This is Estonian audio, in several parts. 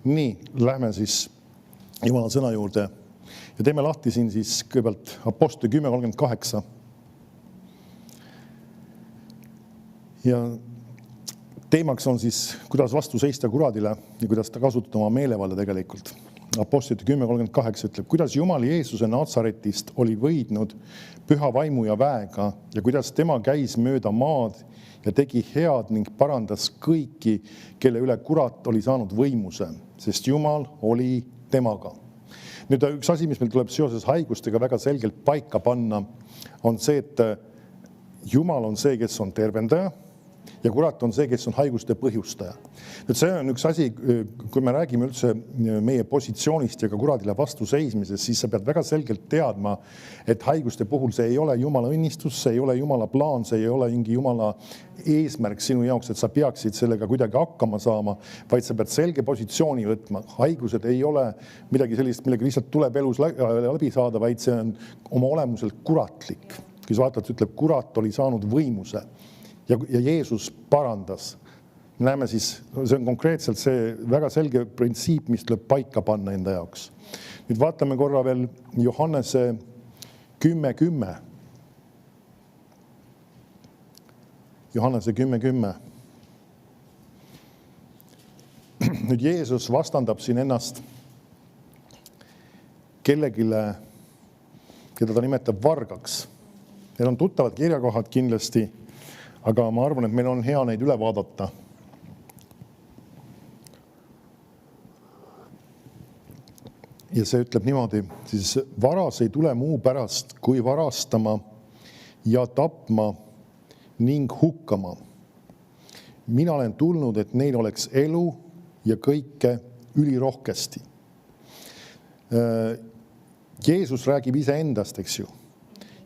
Nii, lähme siis Jumala sõna juurde ja teeme lahti siin siis kõigepealt Apostli 10:38. Ja teemaks on siis, kuidas vastu seista kuradile ja kuidas ta kasutada oma meelevalda tegelikult. Apostlite 10:38 ütleb, kuidas Jumal Jeesuse Natsaretist oli võidnud püha vaimu ja väega ja kuidas tema käis mööda maad ja tegi head ning parandas kõiki, kelle üle kurat oli saanud võimuse, sest Jumal oli temaga. Nüüd üks asi, mis meil tuleb seoses haigustega väga selgelt paika panna, on see, et Jumal on see, kes on tervendaja ja kurat on see, kes on haiguste põhjustaja. Nüüd see on üks asi, kui me räägime üldse meie positsioonist ja ka kuradile vastu seismisest, siis sa pead väga selgelt teadma, et haiguste puhul see ei ole Jumala õnnistus, see ei ole Jumala plaan, see ei ole mingi Jumala eesmärk sinu jaoks, et sa peaksid sellega kuidagi hakkama saama, vaid sa pead selge positsiooni võtma. Haigused ei ole midagi sellist, millega lihtsalt tuleb elus läbi saada, vaid see on oma olemuselt kuratlik. Kui sa vaatad, ütleb, kurat oli saanud võimuse ja Jeesus parandas. Me näeme siis, see on konkreetselt see väga selge printsiip, mis tuleb paika panna enda jaoks. Nüüd vaatame korra veel Johannese 10:10. Johannese 10:10. Nüüd Jeesus vastandab siin ennast kellegile, keda ta nimetab vargaks. Need on tuttavad kirjakohad kindlasti, aga ma arvan, et meil on hea neid üle vaadata. Ja see ütleb niimoodi, siis varas ei tule muu pärast, kui varastama ja tapma ning hukkama. Mina olen tulnud, et neil oleks elu ja kõike ülirohkesti. Jeesus räägib ise endast, eks ju.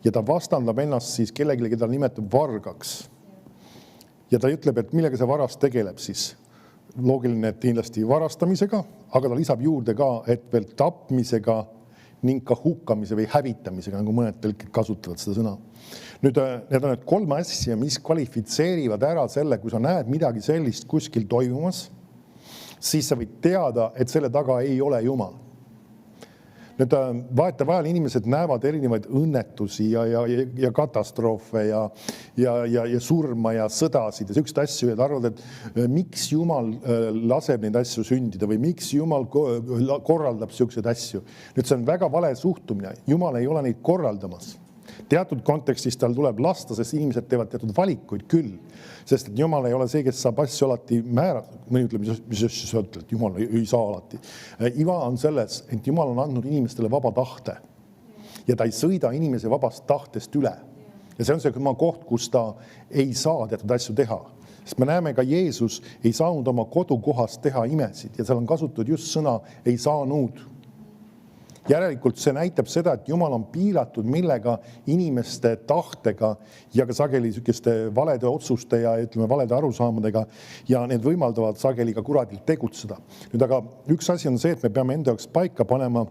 Ja ta vastandab ennast siis kellelegi, keda nimetab vargaks. Ja ta ütleb, et millega see varas tegeleb siis. Loogiline, et kindlasti varastamisega, aga ta lisab juurde ka, et veel tapmisega ning ka hukkamise või hävitamisega, nagu mõned tõlked kasutavad seda sõna. Nüüd, need on need 3 asja, mis kvalifitseerivad ära selle, kui sa näed midagi sellist kuskil toimumas, siis sa võid teada, et selle taga ei ole Jumal. Nüüd vahetevahel inimesed näevad erinevaid õnnetusi ja katastroofe ja surma ja sõdasid ja sellised asju, et arvad, et miks Jumal laseb neid asju sündida või miks Jumal korraldab selliseid asju. Nüüd see on väga vale suhtumine. Jumal ei ole neid korraldamas. Teatud kontekstis tal tuleb lasta, sest inimesed teevad teatud valikuid küll. Sest et Jumal ei ole see, kes saab asju alati määrata. Mõni ütleb, mis sa ütled, et Jumal ei saa alati. Iva on selles, et Jumal on andnud inimestele vaba tahte. Ja ta ei sõida inimese vabast tahtest üle. Ja see on see koht, kus ta ei saa teatud asju teha. Sest me näeme ka Jeesus ei saanud oma kodukohast teha imesid. Ja seal on kasutatud just sõna ei saanud. Järelikult see näitab seda, et Jumal on piiratud millega inimeste tahtega ja ka sageli sükeste valede otsuste ja ütleme valede arusaamadega ja need võimaldavad sageli ka kuradil tegutseda. Nüüd aga üks asi on see, et me peame enda jaoks paika panema,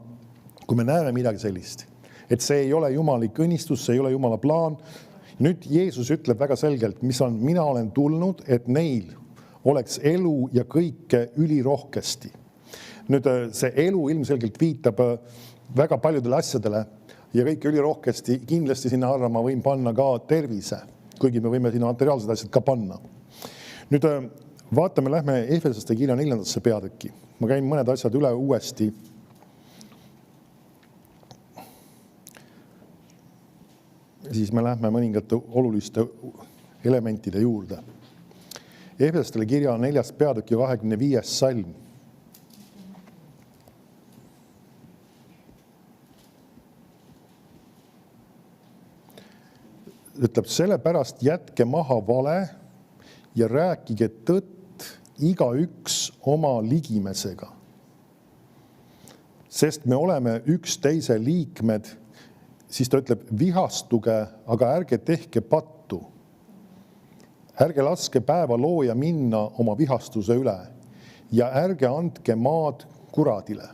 kui me näeme midagi sellist. Et see ei ole jumalik õnnistus, see ei ole Jumala plaan. Nüüd Jeesus ütleb väga selgelt, mis on, mina olen tulnud, et neil oleks elu ja kõike ülirohkesti. Nüüd see elu ilmselgelt viitab väga paljudele asjadele ja kõike ülirohkesti kindlasti sinna alla ma võin panna ka tervise, kuigi me võime sinna materiaalsed asjad ka panna. Nüüd vaatame, lähme Efesoste kirja 4. peatüki. Ma käin mõned asjad üle uuesti. Siis me lähme mõningate oluliste elementide juurde. Efesostele kirja 4. peatüki 25. salm. Ütleb, sellepärast jätke maha vale ja rääkige tõtt igaüks oma ligimesega. Sest me oleme üksteise liikmed, siis ta ütleb, vihastuge, aga ärge tehke pattu. Ärge laske päeva looja minna oma vihastuse üle ja ärge andke maad kuradile.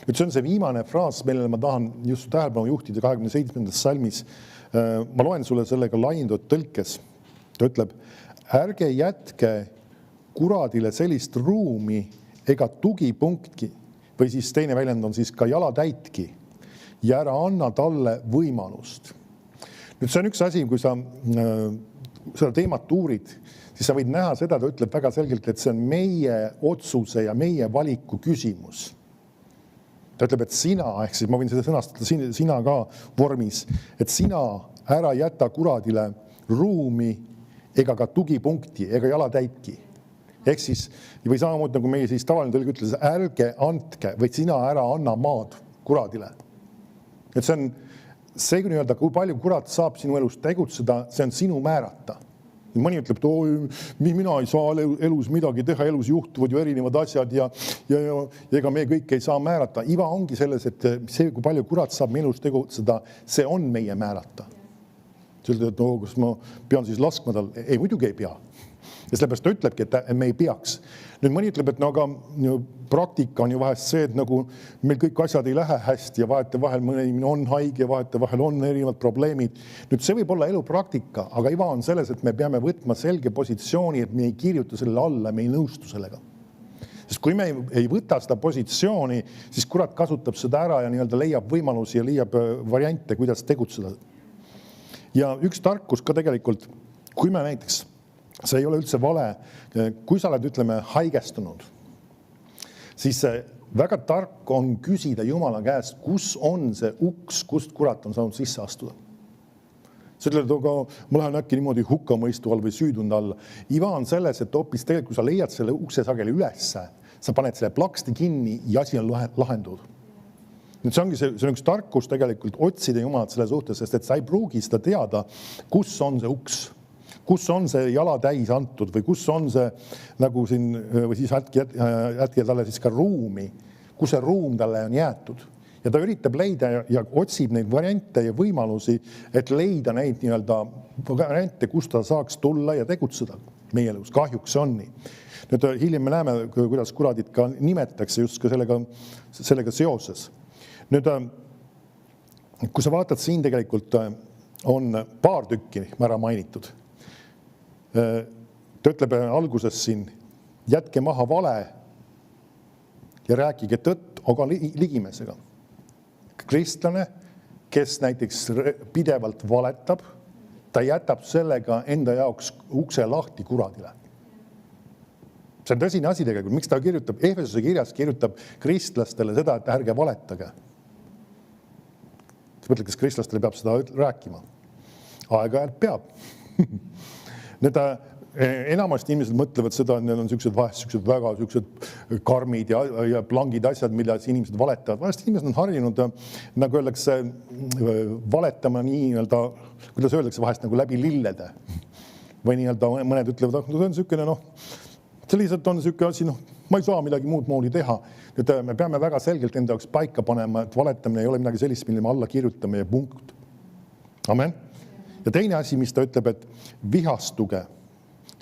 Nüüd see on see viimane fraas, millele ma tahan just tähelepanu juhtida 27. salmis. Ma loen sulle sellega laiendatud tõlkes. Ta ütleb, ärge jätke kuradile sellist ruumi, ega tugipunktki, või siis teine väljend on siis ka jalatäitki ja ära anna talle võimalust. Nüüd see on üks asi, kui sa seda teemat uurid, siis sa võid näha seda, ta ütleb väga selgelt, et see on meie otsuse ja meie valiku küsimus. Ta ütleb, et sina, ehk siis ma võin seda sõnastada sina ka vormis, et sina ära jäta kuradile ruumi ega ka tugipunkti ega jalatäitki. Ehk siis, või samamoodi nagu meie siis tavaline tõlge ütles, ärge andke, või sina ära anna maad kuradile. Et see on see, kui palju kurat saab sinu elus tegutseda, see on sinu määrata. Mõni ütleb, et mina ei saa elus midagi teha, elus juhtuvad ju erinevad asjad ja ega me kõik ei saa määrata. Iva ongi selles, et see, kui palju kurat saab meie elus tegutseda, see on meie määrata. Sa ütled, et kas ma pean siis laskma tal? Ei, muidugi ei pea. Ja sellepärast ta ütlebki, et me ei peaks. Nüüd mõni ütleb, et aga praktika on ju vahest see, et nagu meil kõik asjad ei lähe hästi ja vahetevahel mõni inimene on haige ja vahetevahel on erinevad probleemid. Nüüd see võib olla elupraktika, aga iva on selles, et me peame võtma selge positsiooni, et me ei kirjuta sellele alla, me ei nõustu sellega. Sest kui me ei võta seda positsiooni, siis kurat kasutab seda ära ja nii-öelda leiab võimalusi ja leiab variante, kuidas tegutseda. Ja üks tarkus ka tegelikult, kui me näiteks see ei ole üldse vale. Kui sa oled, ütleme, haigestunud, siis väga tark on küsida Jumala käest, kus on see uks, kust kurat on saanud sisse astuda. Sa ütled, aga ma lähen äkki niimoodi hukkamõistu all või süüdund alla. Iva on selles, et hoopis tegelikult, kui sa leiad selle ukse sageli ülesse, sa paned selle plaksti kinni ja asi on lahendud. Nüüd see on üks tarkus tegelikult otsida Jumalat selle suhtes, sest et sa ei pruugi seda teada, kus on see uks. Kus on see jala täis antud või kus on see nagu siin, või siis jätke talle siis ka ruumi, kus see ruum talle on jäetud. Ja ta üritab leida ja otsib neid variante ja võimalusi, et leida neid nii-öelda variante, kus ta saaks tulla ja tegutseda meie elus. Kahjuks see on nii. Nüüd hiljem me näeme, kuidas kuradid ka nimetakse just ka sellega seoses. Nüüd, kui sa vaatad siin tegelikult on paar tükki ära mainitud. Ta ütleb alguses siin, jätke maha vale ja rääkige tõtt, aga ligimesega. Kristlane, kes näiteks pidevalt valetab, ta jätab sellega enda jaoks ukse lahti kuradile. See on tõsine asi tegelikult. Miks ta kirjutab? Efesuse kirjas kirjutab kristlastele seda, et ärge valetage. Sa mõtled, kas kristlastele peab seda rääkima? Aeg-ajalt peab. Need enamasti inimesed mõtlevad seda, et need on sellised väga karmid ja plangid asjad, mida inimesed valetavad. Vahest inimesed on harjunud, nagu öeldakse, valetama nii-öelda, kuidas öeldakse vahest nagu läbi lillede. Või nii-öelda mõned ütlevad, et see on selline, see lihtsalt on selline asi, ma ei saa midagi muud moodi teha. Nüüd me peame väga selgelt enda jaoks paika panema, et valetamine ei ole midagi sellist, mille me alla kirjutame ja punkt. Amen. Ja teine asi, mis ta ütleb, et vihastuge,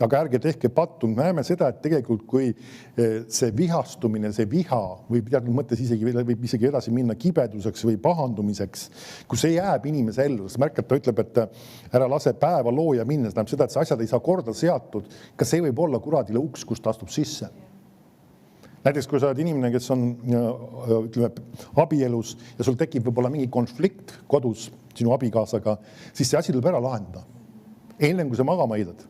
aga ärge tehke pattu. Me näeme seda, et tegelikult kui see vihastumine, see viha võib teatud mõttes võib isegi edasi minna kibeduseks või pahandumiseks, kui see jääb inimese ellu. Märkad, ta ütleb, et ära lase päeva looja minna, see tähendab seda, et see asjad ei saa korda seatud. Ka see võib olla kuradile uks, kus ta astub sisse. Näiteks, kui sa oled inimene, kes on abielus ja sul tekib võib-olla mingi konflikt kodus sinu abikaasaga, siis see asi tuleb ära lahendada. Enne, kui sa magama heidad.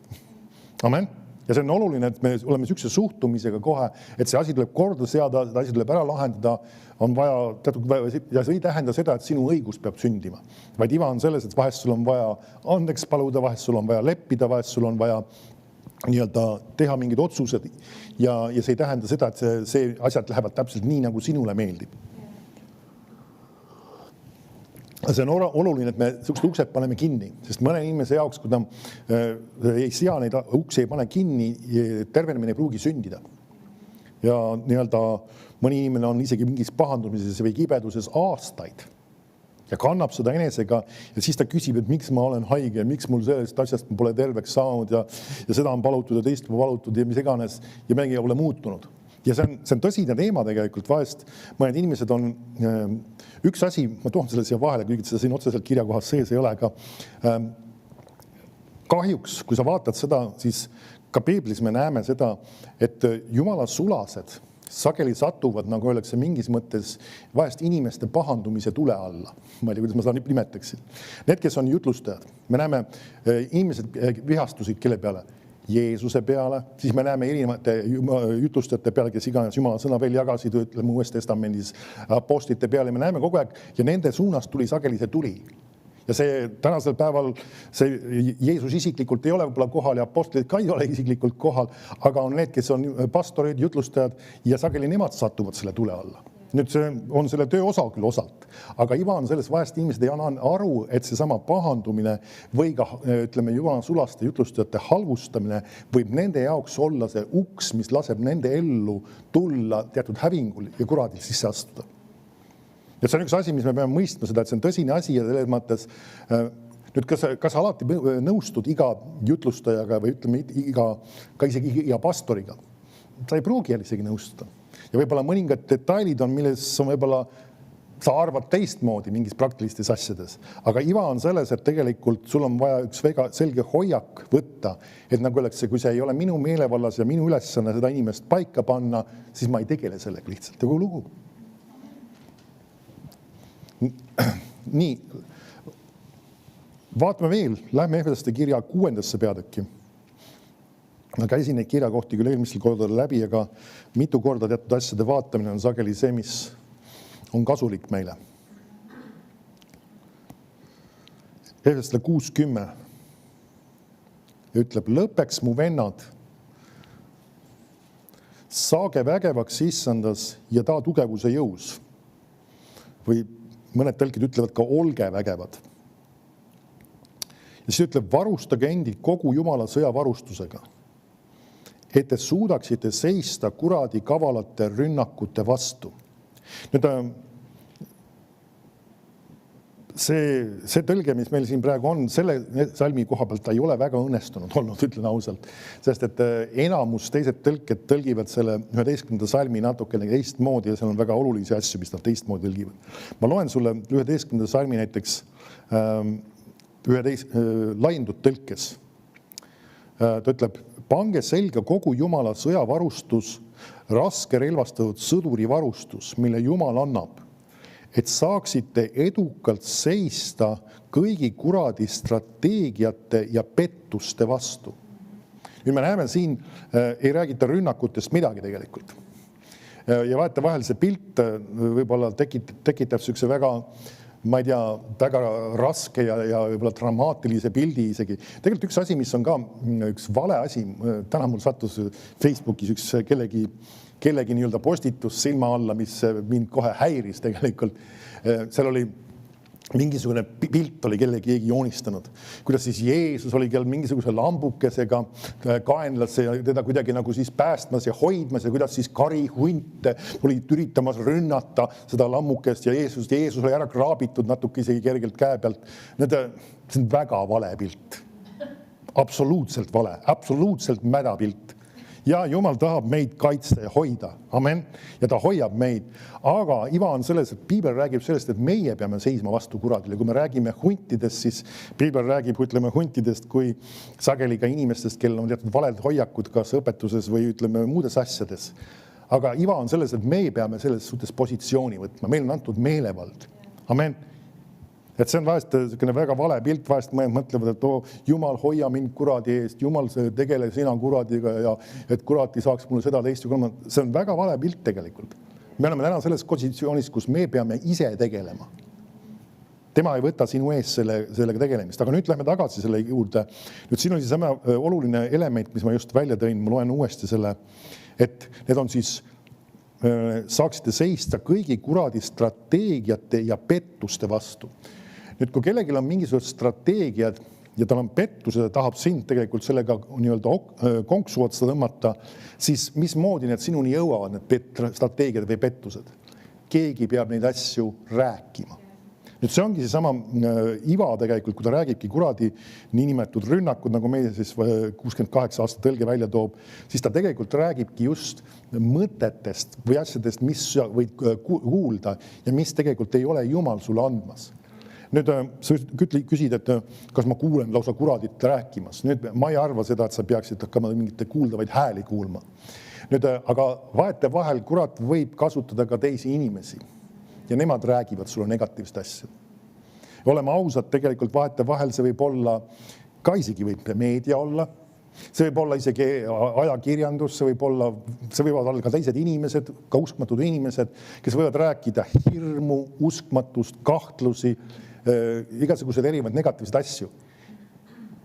Amen. Ja see on oluline, et me oleme sükse suhtumisega kohe, et see asi tuleb korda seada, seda asi tuleb ära lahendada, on vaja teatud, ja see ei tähenda seda, et sinu õigus peab sündima. Vaid iva on selles, et vahest sul on vaja andeks paluda, vahest sul on vaja leppida, vahest sul on vaja nii-öelda teha mingid otsused ja see ei tähenda seda, et see asjad lähevad täpselt nii, nagu sinule meeldib. See on oluline, et me sellised uksed paneme kinni, sest mõne inimese jaoks, kui ta ei sea neid uksi ei pane kinni, tervenemine ei pruugi sündida. Ja nii-öelda mõni inimene on isegi mingis pahandumises või kibeduses aastaid ja kannab seda enesega ja siis ta küsib, et miks ma olen haige ja miks mul sellest asjast pole terveks saanud ja seda on palutud ja teist palutud ja mis iganes ja midagi ei ole muutunud. Ja see on tõsine teema tegelikult vahest. Mõned inimesed on, üks asi, ma toon selle siia vahele, kuigi seda siin otseselt kirjakohas sees ei ole, aga kahjuks, kui sa vaatad seda, siis ka Piiblis me näeme seda, et Jumala sulased sageli satuvad, nagu öeldakse, mingis mõttes vahest inimeste pahandumise tule alla. Ma ei tea, kuidas ma seda nimetaksin. Need, kes on jutlustajad, me näeme inimesed vihastusid kelle peale? Jeesuse peale, siis me näeme erinevate jutlustajate peale, kes iganes Jumala sõna veel jagasid, ütleme Uues Testamendis apostlite peale, me näeme kogu aeg ja nende suunast tuli sageli see tuli. Ja see tänasel päeval see Jeesus isiklikult ei ole võib-olla kohal ja apostlid ka ei ole isiklikult kohal, aga on need, kes on pastorid, jutlustajad ja sageli nemad satuvad selle tule alla. Nüüd see on selle töö osa küll osalt, aga iva on selles vahest inimesed ei anna aru, et seesama pahandumine või ka, ütleme, Jumala sulaste jutlustajate halvustamine võib nende jaoks olla see uks, mis laseb nende ellu tulla teatud hävingul ja kuradil sisse astuda. Ja see on üks asi, mis me peame mõistma seda, et see on tõsine asi ja selles mõttes nüüd kas alati nõustud iga jutlustajaga või ütleme isegi iga pastoriga. Sa ei pruugi isegi nõustuda. Ja võib-olla mõningad detailid on, milles on võib-olla sa arvad teistmoodi mingis praktilistes asjades. Aga iva on selles, et tegelikult sul on vaja üks väga selge hoiak võtta, et nagu öeldakse, kui see ei ole minu meelevallas ja minu ülesanne seda inimest paika panna, siis ma ei tegele sellega lihtsalt. Ja kui lugu. Nii, vaatame veel, lähme Efeslaste kirja 6. peatükki. Ma käisin neid kirjakohti küll eelmisel kordadel läbi, aga mitu korda teatud asjade vaatamine on sageli see, mis on kasulik meile. Efeslaste 6:10 ütleb, lõpeks mu vennad, saage vägevaks issandas ja ta tugevuse jõus. Või mõned tõlkid ütlevad ka olge vägevad. Ja siis ütleb, varustage endid kogu Jumala sõjavarustusega, et te suudaksite seista kuradi kavalate rünnakute vastu. Nüüd see tõlge, mis meil siin praegu on, selle salmi koha pealt ta ei ole väga õnnestunud olnud, ütlen ausalt. Sest et enamus teised tõlked tõlgivad selle 11. salmi natukene teistmoodi ja seal on väga olulisi asju, mis nad teistmoodi tõlgivad. Ma loen sulle 11. salmi näiteks laiendud tõlkes. Ta ütleb, pange selga kogu Jumala sõjavarustus, raske relvastatud sõduri varustus, mille Jumal annab, et saaksite edukalt seista kõigi kuradi strateegiate ja pettuste vastu. Nüüd me näeme siin, ei räägita rünnakutest midagi tegelikult. Ja vaata vahel see pilt võib-olla tekitab sellise väga, ma ei tea, väga raske ja võib-olla dramaatilise pildi isegi. Tegelikult üks asi, mis on ka üks vale asi, täna mul sattus Facebookis üks kellegi nii-öelda postitus silma alla, mis mind kohe häiris tegelikult. Seal oli mingisugune pilt oli keegi joonistanud, kuidas siis Jeesus oli kell mingisuguse lambukesega kaenlasse ja teda kuidagi nagu siis päästmas ja hoidmas ja kuidas siis karihunt olid üritamas rünnata seda lammukest ja Jeesus oli ära kraabitud natuke isegi kergelt käe pealt. See on väga vale pilt. Absoluutselt vale, absoluutselt mäda pilt. Ja Jumal tahab meid kaitsta ja hoida. Amen. Ja ta hoiab meid. Aga iva on selles, et Piibel räägib sellest, et meie peame seisma vastu kuradile. Kui me räägime huntidest, siis Piibel räägib, ütleme, huntidest kui sageli ka inimestest, kellel on teatud valed hoiakud kas õpetuses või ütleme muudes asjades. Aga iva on selles, et meie peame selles suhtes positsiooni võtma. Meil on antud meelevald. Amen. Et see on vahest väga vale pilt, vahest mõtlevad, et Jumal hoia mind kuradi eest, Jumal tegele sina kuradiga ja et kuradi saaks mulle seda teist. See on väga vale pilt tegelikult. Me oleme täna selles positsioonis, kus me peame ise tegelema. Tema ei võta sinu ees sellega tegelemist. Aga nüüd lähme tagasi selle juurde. Nüüd siin on siis sama oluline element, mis ma just välja tõin. Ma loen uuesti selle, et need on siis saaksite seista kõigi kuradi strateegiate ja pettuste vastu. Nüüd, kui kellelgi on mingisugused strateegiad ja tal on pettus ja ta tahab sind tegelikult sellega nii-öelda konksu otsa tõmmata, siis mismoodi need sinuni jõuavad, need strateegiad või pettused? Keegi peab neid asju rääkima. Nüüd see ongi see sama iva tegelikult, kui ta räägibki kuradi niinimetatud rünnakud, nagu meie siis 68 aasta tõlge välja toob, siis ta tegelikult räägibki just mõtetest või asjadest, mis võid kuulda ja mis tegelikult ei ole Jumal sulle andmas. Nüüd sa küsid, et kas ma kuulen lausa kuradit rääkimas. Nüüd ma ei arva seda, et sa peaksid hakkama mingite kuuldavaid hääli kuulma. Nüüd, aga vahetevahel kurat võib kasutada ka teisi inimesi ja nemad räägivad sulle negatiivset asja. Oleme ausad, tegelikult vahetevahel see võib olla, ka isegi võib meedia olla, see võib olla isegi ajakirjandus, see võivad olla ka teised inimesed, ka uskmatud inimesed, kes võivad rääkida hirmu, uskmatust, kahtlusi, igasuguseid erinevaid negatiivseid asju.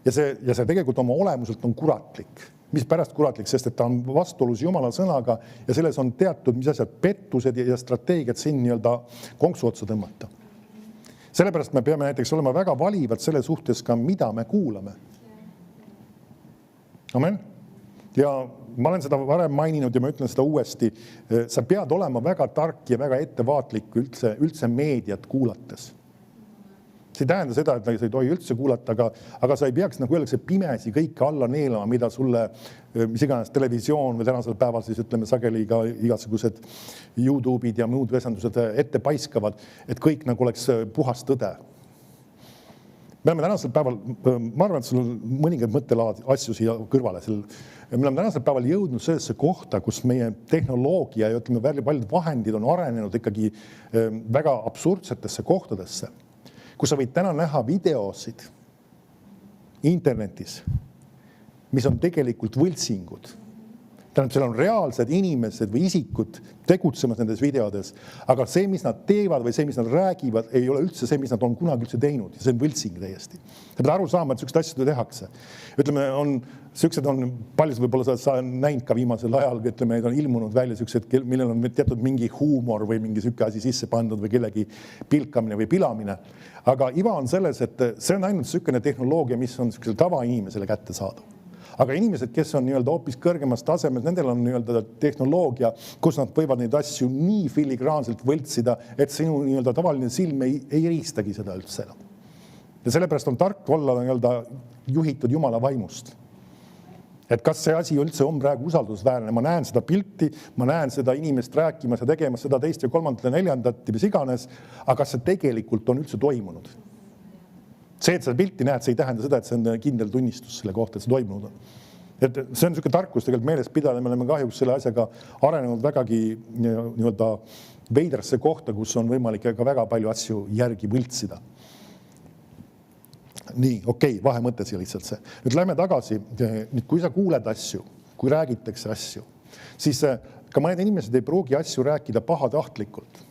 Ja see tegelikult oma olemuselt on kuratlik. Mis pärast kuratlik, sest et ta on vastuolus Jumala sõnaga ja selles on teatud, mis asjad, pettused ja strateegiad siin nii-öelda konksu otsa tõmmata. Sellepärast me peame näiteks olema väga valivad selle suhtes ka, mida me kuulame. Amen. Ja ma olen seda varem maininud ja ma ütlen seda uuesti. Sa pead olema väga tark ja väga ettevaatlik üldse meediat kuulates. See ei tähenda seda, et sa ei tohi üldse kuulata, aga sa ei peaks nagu öeldakse pimesi kõike alla neelama, mida sulle, mis iganes televisioon või tänasel päeval siis ütleme sageli ka igasugused YouTube'id ja muud vesandused ette paiskavad, et kõik nagu oleks puhas tõde. Me oleme tänasel päeval, ma arvan, et sul on mõningad mõttelaad asju siia kõrvale. Me oleme tänasel päeval jõudnud sellesse kohta, kus meie tehnoloogia ja ütleme, paljud vahendid on arenenud ikkagi väga absurdsetesse kohtadesse, kus sa võid täna näha videosid internetis, mis on tegelikult võltsingud. Tähendab, seal on reaalsed inimesed või isikud tegutsemas nendes videodes, aga see, mis nad teevad või see, mis nad räägivad, ei ole üldse see, mis nad on kunagi üldse teinud. See on võltsing täiesti. Sa pead aru saama, et sellised asjad tehakse. Ütleme, sellised on, paljud võib-olla sa näinud ka viimasel ajal, ütleme, need on ilmunud välja sellised, millel on teatud mingi huumor või mingi selline asi sisse pandud või kellegi pilkamine või pilamine. Aga iva on selles, et see on ainult selline tehnoloogia, mis on tavainimesele kätte saadud. Aga inimesed, kes on nii-öelda hoopis kõrgemas tasemel, nendel on nii-öelda tehnoloogia, kus nad võivad neid asju nii filigraanselt võltsida, et sinu nii-öelda tavaline silm ei eristagi seda üldse. Ja sellepärast on tark olla nii-öelda juhitud Jumala vaimust. Et kas see asi üldse on praegu usaldusväärne? Ma näen seda pilti, ma näen seda inimest rääkimas ja tegemas seda teist ja kolmandat ja neljandat, mis iganes, aga kas see tegelikult on üldse toimunud? See, et seda pilti näed, see ei tähenda seda, et see on kindel tunnistus selle kohta, et see toimunud on. Et see on niisugune tarkus tegelikult meeles pidada, me oleme kahjuks selle asjaga arenenud vägagi nii-öelda veidrasse kohta, kus on võimalik ka väga palju asju järgi võltsida. Nii, okei, vahemõte siia lihtsalt see. Nüüd lähme tagasi, kui sa kuuled asju, kui räägitakse asju, siis ka mõned inimesed ei pruugi asju rääkida pahatahtlikult.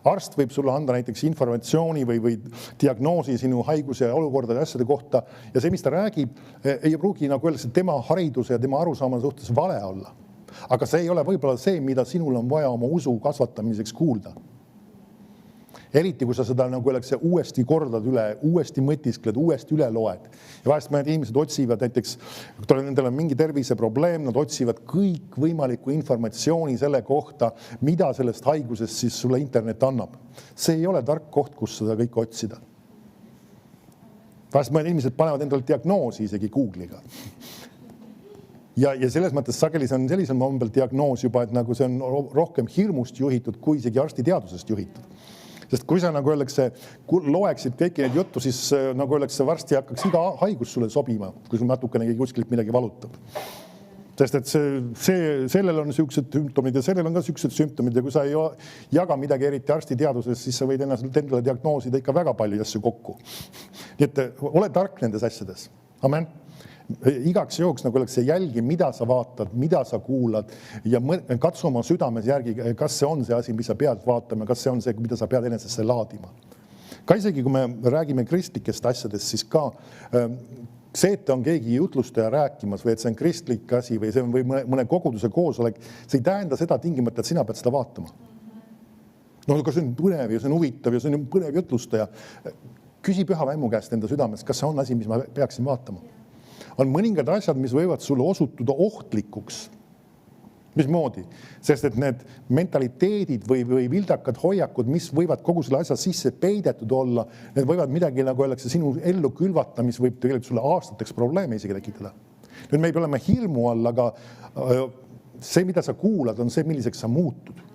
Arst võib sulle anda näiteks informatsiooni või diagnoosi sinu haiguse ja olukordade asjade kohta ja see, mis ta räägib, ei pruugi nagu öeldakse tema hariduse ja tema arusaama suhtes vale olla. Aga see ei ole võib-olla see, mida sinul on vaja oma usu kasvatamiseks kuulda. Eriti, kui sa seda nagu öeldakse uuesti kordad üle, uuesti mõtiskled, uuesti üle loed. Ja vahest mõned inimesed otsivad näiteks, kui nendel on mingi terviseprobleem, nad otsivad kõik võimalikku informatsiooni selle kohta, mida sellest haigusest siis sulle internet annab. See ei ole tark koht, kus seda kõik otsida. Vahest mõned inimesed panevad endale diagnoosi isegi Google'iga. Ja selles mõttes sageli see on sellisel mombel diagnoos juba, et nagu see on rohkem hirmust juhitud, kui isegi arstiteadusest juhitud. Sest kui sa nagu öeldakse, loeksid kõiki neid juttu, siis nagu öeldakse, varsti hakkaks iga haigus sulle sobima, kui sul natukenegi kuskilt midagi valutab. Sest et sellel on sellised sümptomid ja sellel on ka sellised sümptomid ja kui sa ei jaga midagi eriti arstiteaduses, siis sa võid endale diagnoosida ikka väga palju asju kokku. Nii et ole tark nendes asjades. Amen. Igaks jooks nagu oleks see jälgi, mida sa vaatad, mida sa kuulad ja katsu oma südames järgi, kas see on see asi, mis sa pead vaatama, kas see on see, mida sa pead enesesse laadima. Ka isegi, kui me räägime kristlikest asjadest, siis ka see, et on keegi jutlustaja rääkimas või et see on kristlik asi või see on või mõne koguduse koosolek, see ei tähenda seda tingimata, et sina pead seda vaatama. No aga see on põnev ja see on huvitav ja see on põnev jutlustaja. Küsi püha vaimu käest enda südames, kas see on asi, mis ma peaksin vaatama. On mõningad asjad, mis võivad sulle osutuda ohtlikuks. Mismoodi? Sest et need mentaliteedid või vildakad hoiakud, mis võivad kogu selle asja sisse peidetud olla, need võivad midagi, nagu öeldakse, sinu ellu külvata, mis võib tegelikult sulle aastateks probleeme isegi tekitada. Nüüd me ei pea olema hirmu all, aga see, mida sa kuulad, on see, milliseks sa muutud.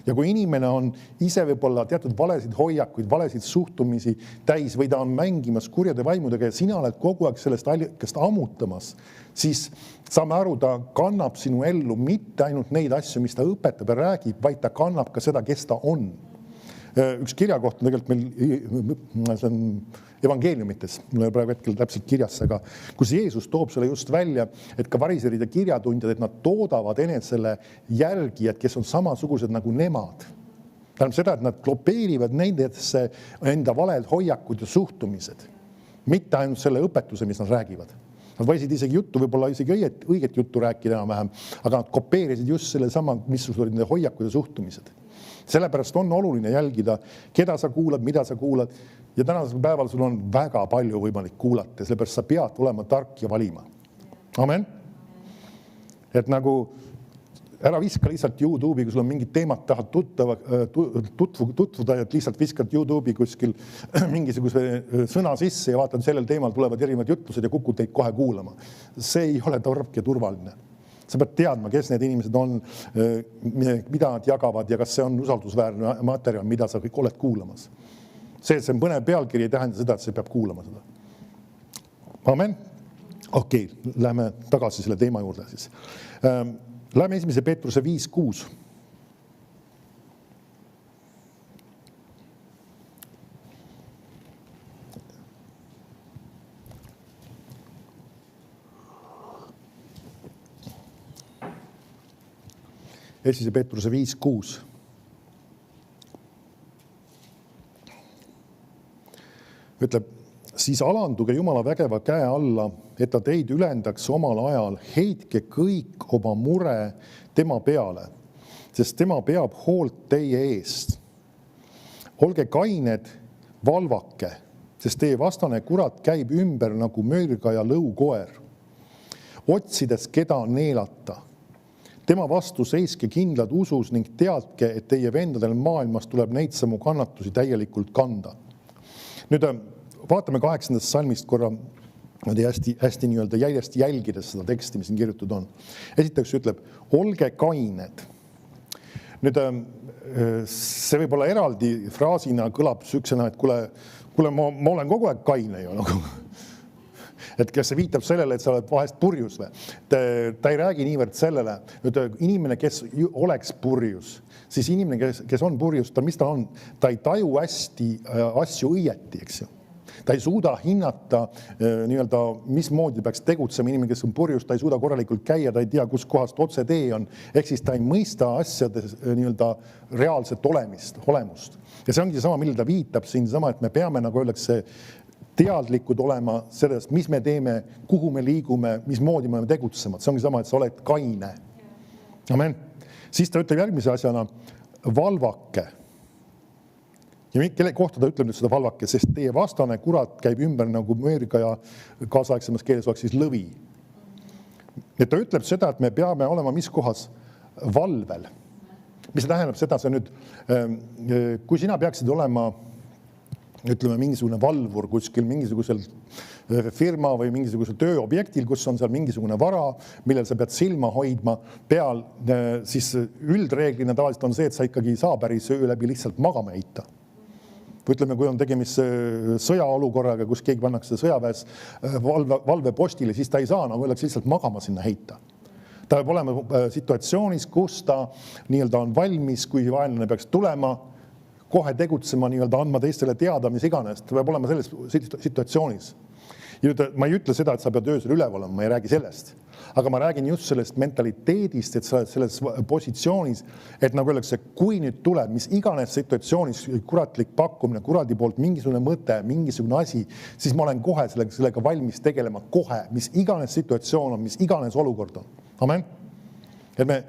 Ja kui inimene on ise võib-olla teatud valesid hoiakuid, valesid suhtumisi täis või ta on mängimas kurjade vaimudega ja sina oled kogu aeg sellest allikast ammutamas, siis saame aru, ta kannab sinu ellu mitte ainult neid asju, mis ta õpetab ja räägib, vaid ta kannab ka seda, kes ta on. Üks kirjakoht on tegelikult meil, see on evangeeliumites, mul ei ole praegu hetkel täpselt kirjas, aga kus Jeesus toob selle just välja, et ka variserid ja kirjatundjad, et nad toodavad enesele järgijad, kes on samasugused nagu nemad. Tähendab seda, et nad klopeerivad nendesse enda valed hoiakud ja suhtumised, mitte ainult selle õpetuse, mis nad räägivad. Nad võisid isegi juttu, võib-olla isegi õiget juttu rääkida vähem, aga nad kopeerisid just selle sama, mis olid nende hoiakud ja suhtumised. Sellepärast on oluline jälgida, keda sa kuulad, mida sa kuulad ja tänasel päeval sul on väga palju võimalik kuulata, sellepärast sa pead olema tark ja valima. Amen. Et nagu ära viska lihtsalt YouTube'i, kui sul on mingid teemad, tahad tutvuda, et lihtsalt viskad YouTube'i kuskil mingisuguse sõna sisse ja vaatad, sellel teemal tulevad erinevad jutlused ja kukud teid kohe kuulama. See ei ole tark ja turvaline. Sa pead teadma, kes need inimesed on, mida nad jagavad ja kas see on usaldusväärne materjal, mida sa kõik oled kuulamas. See on põnev pealkiri, ei tähenda seda, et sa peab kuulama seda. Amen. Okei, lähme tagasi selle teema juurde siis. Lähme 1. Peetruse 5:6. Esimese Peetruse 5:6. Ütleb, siis alanduge Jumala vägeva käe alla, et ta teid ülendaks omal ajal, heitke kõik oma mure tema peale, sest tema peab hoolt teie eest. Olge kained, valvake, sest teie vastane kurat käib ümber nagu mörgaja lõukoer, otsides keda neelata. Tema vastu seiske kindlad usus ning teadke, et teie vendadel maailmas tuleb neid samu kannatusi täielikult kanda. Nüüd vaatame 8. salmist korra hästi nii-öelda järjest jälgides seda teksti, mis siin kirjutatud on. Esiteks ütleb, olge kained. Nüüd see võib olla eraldi fraasina kõlab süksena, et kuule, ma olen kogu aeg kaine ju nagu. Et kas see viitab sellele, et sa oled vahest purjus või? Ta ei räägi niivõrd sellele, et inimene, kes oleks purjus, siis inimene, kes on purjus, mis ta on? Ta ei taju hästi asju õieti, eks ju. Ta ei suuda hinnata nii-öelda, mismoodi peaks tegutsema inimene, kes on purjus, ta ei suuda korralikult käia, ta ei tea, kus kohast otse tee on, ehk siis ta ei mõista asjades nii-öelda reaalset olemust. Ja see ongi sama, mille ta viitab siin sama, et me peame, nagu öeldakse, teadlikud olema sellest, mis me teeme, kuhu me liigume, mismoodi me tegutsema. See ongi sama, et sa oled kaine. Amen. Siis ta ütleb järgmise asjana, valvake. Ja kelle kohta ta ütleb nüüd seda valvake, sest teie vastane kurat käib ümber nagu mörga ja kaasaegsemas keeles oleks siis lõvi. Et ta ütleb seda, et me peame olema mis kohas valvel. Mis tähendab seda, see nüüd, kui sina peaksid olema ütleme mingisugune valvur kuskil mingisugusel firma või mingisugusel tööobjektil, kus on seal mingisugune vara, millel sa pead silma hoidma peal, siis üldreeglina tavaliselt on see, et sa ikkagi ei saa päris öö läbi lihtsalt magama heita. Ütleme, kui on tegemist sõjaolukorraga, kus keegi pannakse sõjaväes valvepostile, siis ta ei saa nagu öeldakse lihtsalt magama sinna heita. Ta peab olema situatsioonis, kus ta nii-öelda on valmis, kui vaenlane peaks tulema, kohe tegutsema, nii-öelda andma teistele teada, mis iganes. Ta peab olema selles situatsioonis. Ja ma ei ütle seda, et sa pead öösel üleval olema, ma ei räägi sellest. Aga ma räägin just sellest mentaliteedist, et sa oled selles positsioonis, et nagu öeldakse, kui nüüd tuleb, mis iganes situatsioonis kuratlik pakkumine, kuradi poolt mingisugune mõte, mingisugune asi, siis ma olen kohe sellega valmis tegelema kohe, mis iganes situatsioon on, mis iganes olukord on. Amen. Et me,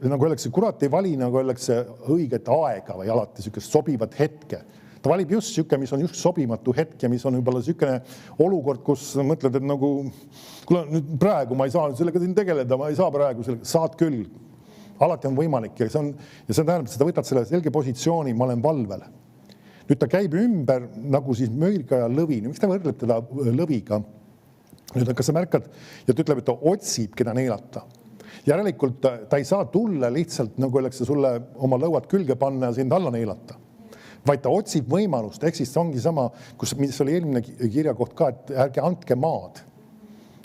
nagu öeldakse, kurat ei vali, nagu öeldakse, õiget aega või alati sükest sobivat hetke. Ta valib just süke, mis on just sobimatu hetk ja mis on võib-olla sükene olukord, kus mõtled, et nagu, kuule, nüüd praegu ma ei saa sellega siin tegeleda, ma ei saa praegu sellega, saad küll. Alati on võimalik ja see tähendab, et sa võtad selle selge positsiooni, ma olen valvel. Nüüd ta käib ümber nagu siis mörga ja lõvi. Miks ta võrdleb teda lõviga? Nüüd, kas sa märkad, ja ta ütleb, et ta otsib, keda neelata. Järelikult ta ei saa tulla lihtsalt, nagu öeldakse, sulle oma lõuad külge panna ja sind alla neelata, vaid ta otsib võimalust. Ehk siis ongi sama, mis oli eelmine kirjakoht ka, et ärge andke maad.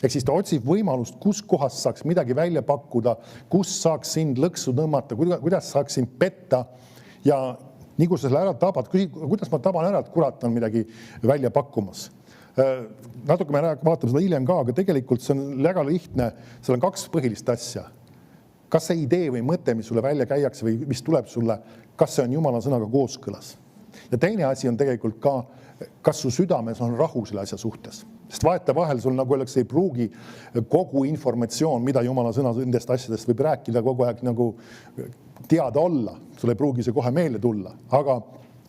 Ehk siis ta otsib võimalust, kus kohas saaks midagi välja pakkuda, kus saaks sind lõksu tõmmata, kuidas saaks sind petta ja nii kui sa selle ära tabad, kuidas ma taban ära, et kurat on midagi välja pakkumas. Natuke me vaatame seda hiljem ka, aga tegelikult see on väga lihtne. Seal on 2 põhilist asja. Kas see idee või mõte, mis sulle välja käiakse või mis tuleb sulle, kas see on Jumala sõnaga kooskõlas? Ja teine asi on tegelikult ka, kas su südames on rahu selle asja suhtes. Sest vahetevahel sul nagu öeldakse, ei pruugi kogu informatsioon, mida Jumala sõna nendest asjadest võib rääkida kogu aeg nagu teada olla. Sul ei pruugi see kohe meelde tulla, aga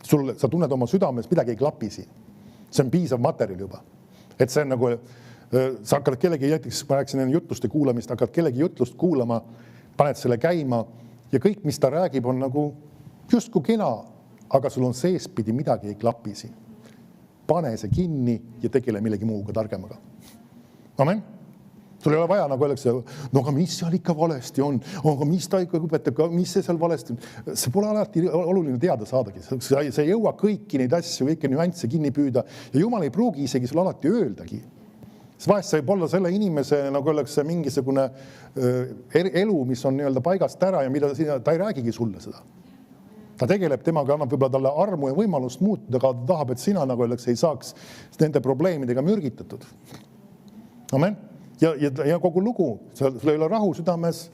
sa tunned oma südames, midagi ei klapi siin. See on piisav materjal juba. Et see on nagu, sa hakkad kellegi, näiteks ma rääksin enne jutluste kuulamist, hakkad kellegi jutlust kuulama, paned selle käima ja kõik, mis ta räägib, on nagu justku kena, aga sul on seespidi midagi ei klapi siin. Pane see kinni ja tegele millegi muuga targemaga. Amen? Sul ei ole vaja nagu öeldakse, no aga mis seal ikka valesti on, aga mis ta ikka õpetab, mis see seal valesti on. See pole alati oluline teada saadagi. See ei jõua kõiki neid asju, kõiki nüansse kinni püüda ja Jumal ei pruugi isegi sul alati öeldagi. Vahest see võib olla selle inimese, nagu öeldakse, mingisugune elu, mis on nii-öelda paigast ära ja mida ta ei räägigi sulle seda. Ta tegeleb temaga, annab võib-olla talle armu ja võimalust muutuda, aga ta tahab, et sina nagu öeldakse, ei saaks nende probleemidega mürgitatud. Amen? Ja kogu lugu, sul ei ole rahu südames,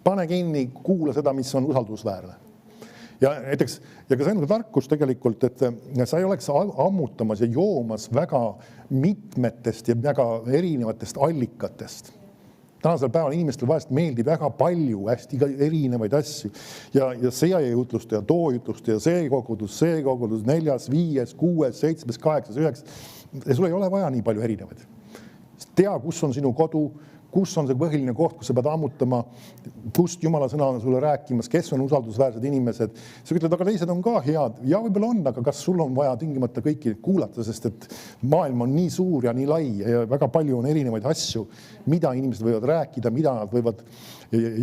pane kinni, kuula seda, mis on usaldusväärne. Ja näiteks, ja ka see on tarkus tegelikult, et sa ei oleks ammutamas ja joomas väga mitmetest ja väga erinevatest allikatest. Tänasel päeval inimestel vahest meeldib väga palju, hästi erinevaid asju ja see jutluste ja too jutluste ja see kogudus, 4., 5., 6., 7., 8., 9. Ja sul ei ole vaja nii palju erinevaid. Tea, kus on sinu kodu, kus on see põhiline koht, kus sa pead ammutama, kust Jumala sõna on sulle rääkimas, kes on usaldusväärsed inimesed. Sa ütled, aga teised on ka head. Ja võib-olla on, aga kas sul on vaja tingimata kõiki kuulata, sest et maailm on nii suur ja nii lai ja väga palju on erinevaid asju, mida inimesed võivad rääkida, mida nad võivad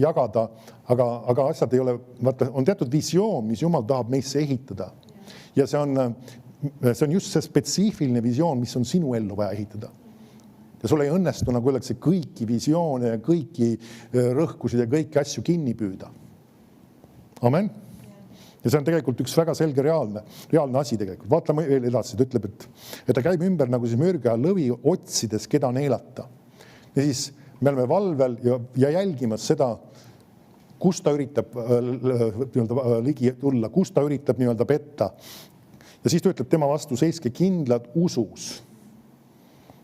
jagada, aga asjad ei ole, vaata, on teatud visioon, mis Jumal tahab meisse ehitada. Ja see on just see spetsiifiline visioon, mis on sinu ellu vaja ehitada. Ja sul ei õnnestu, nagu öeldakse, kõiki visioone ja kõiki rõhkusid ja kõiki asju kinni püüda. Amen? Ja see on tegelikult üks väga selge reaalne asi tegelikult. Vaatame veel edasi, ta ütleb, et ta käib ümber nagu siis mürga lõvi otsides, keda neelata. Ja siis me oleme valvel ja jälgimas seda, kus ta üritab ligi tulla, kus ta üritab nii-öelda petta. Ja siis ta ütleb tema vastu, seiske kindlad usus.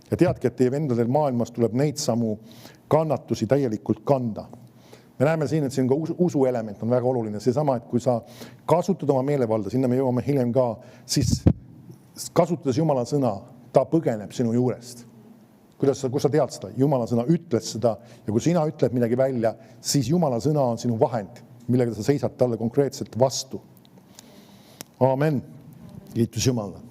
Ja teadki, et teie vendadel maailmas tuleb neid samu kannatusi täielikult kanda. Me näeme siin, et siin ka usu element on väga oluline. Seesama, et kui sa kasutad oma meelevalda, sinna me jõuame hiljem ka, siis kasutades Jumala sõna, ta põgeneb sinu juurest. Kus sa tead seda? Jumala sõna ütles seda ja kui sina ütled midagi välja, siis Jumala sõna on sinu vahend, millega sa seisad talle konkreetselt vastu. Amen. Kiitus Jumalale.